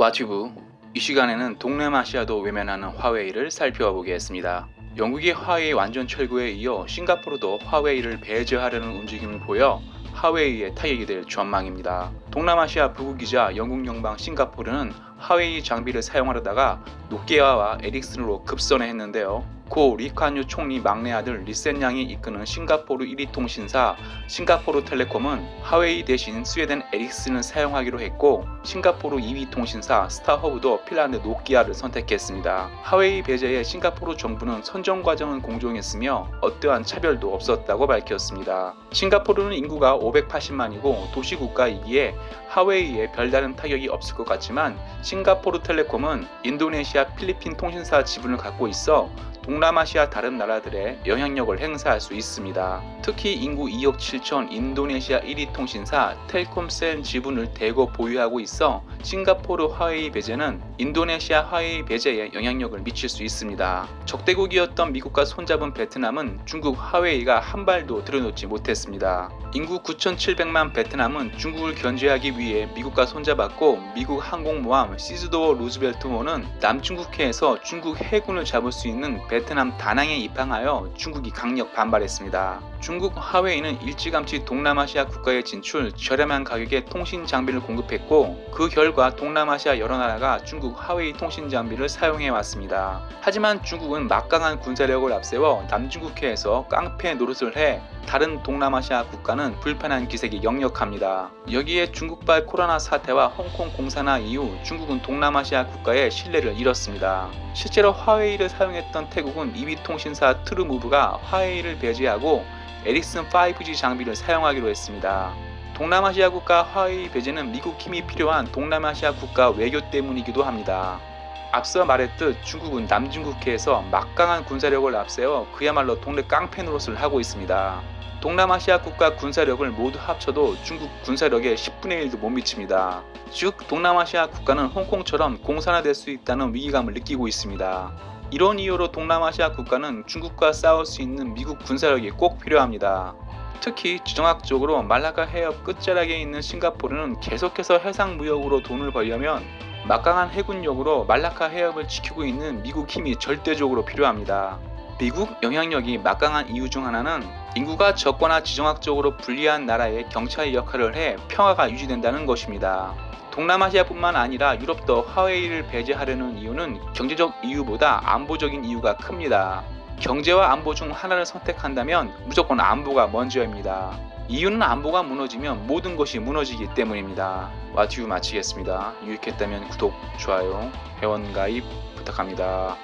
와튜브, 이 시간에는 동남아시아도 외면하는 화웨이를 살펴보겠습니다. 영국이 화웨이 완전 철거에 이어 싱가포르도 화웨이를 배제하려는 움직임을 보여 화웨이의 타격이 될 전망입니다. 동남아시아 부국이자 영국 연방 싱가포르는 화웨이 장비를 사용하려다가 노키아와 에릭슨으로 급선회 했는데요. 고 리칸유 총리 막내 아들 리센 양이 이끄는 싱가포르 1위 통신사 싱가포르 텔레콤은 화웨이 대신 스웨덴 에릭슨을 사용하기로 했고, 싱가포르 2위 통신사 스타허브도 핀란드 노키아를 선택했습니다. 화웨이 배제에 싱가포르 정부는 선정 과정은 공정했으며 어떠한 차별도 없었다고 밝혔습니다. 싱가포르는 인구가 580만이고 도시국가이기에 화웨이에 별다른 타격이 없을 것 같지만, 싱가포르 텔레콤은 인도네시아, 필리핀 통신사 지분을 갖고 있어 동남아시아 다른 나라들의 영향력을 행사할 수 있습니다. 특히 인구 2억 7천 인도네시아 1위 통신사 텔콤셀 지분을 대거 보유하고 있어 싱가포르 화웨이 배제는 인도네시아 화웨이 배제에 영향력을 미칠 수 있습니다. 적대국이었던 미국과 손잡은 베트남은 중국 화웨이가 한 발도 들여놓지 못했습니다. 인구 9,700만 베트남은 중국을 견제하기 위해 미국과 손잡았고, 미국 항공모함 시즈도어 루즈벨트호는 남중국해에서 중국 해군을 잡을 수 있는 베트남 다낭에 입항하여 중국이 강력 반발했습니다. 중국 화웨이는 일찌감치 동남아시아 국가에 진출, 저렴한 가격에 통신 장비를 공급했고, 그 결과 동남아시아 여러 나라가 중국 화웨이 통신 장비를 사용해 왔습니다. 하지만 중국은 막강한 군사력을 앞세워 남중국해에서 깡패 노릇을 해 다른 동남아시아 국가는 불편한 기색이 역력합니다. 여기에 중국발 코로나 사태와 홍콩 공산화 이후 중국은 동남아시아 국가의 신뢰를 잃었습니다. 실제로 화웨이를 사용했던 태국은 2위 통신사 트루무브가 화웨이를 배제하고 에릭슨 5G 장비를 사용하기로 했습니다. 동남아시아 국가 화웨이 배제는 미국 힘이 필요한 동남아시아 국가 외교 때문이기도 합니다. 앞서 말했듯 중국은 남중국해에서 막강한 군사력을 앞세워 그야말로 동네 깡패 노릇을 하고 있습니다. 동남아시아 국가 군사력을 모두 합쳐도 중국 군사력의 10분의 1도 못 미칩니다. 즉 동남아시아 국가는 홍콩처럼 공산화될 수 있다는 위기감을 느끼고 있습니다. 이런 이유로 동남아시아 국가는 중국과 싸울 수 있는 미국 군사력이 꼭 필요합니다. 특히 지정학적으로 말라카 해협 끝자락에 있는 싱가포르는 계속해서 해상무역으로 돈을 벌려면 막강한 해군력으로 말라카 해협을 지키고 있는 미국 힘이 절대적으로 필요합니다. 미국 영향력이 막강한 이유 중 하나는 인구가 적거나 지정학적으로 불리한 나라의 경찰 역할을 해 평화가 유지된다는 것입니다. 동남아시아뿐만 아니라 유럽도 화웨이를 배제하려는 이유는 경제적 이유보다 안보적인 이유가 큽니다. 경제와 안보 중 하나를 선택한다면 무조건 안보가 먼저입니다. 이유는 안보가 무너지면 모든 것이 무너지기 때문입니다. 와튜브 마치겠습니다. 유익했다면 구독, 좋아요, 회원가입 부탁합니다.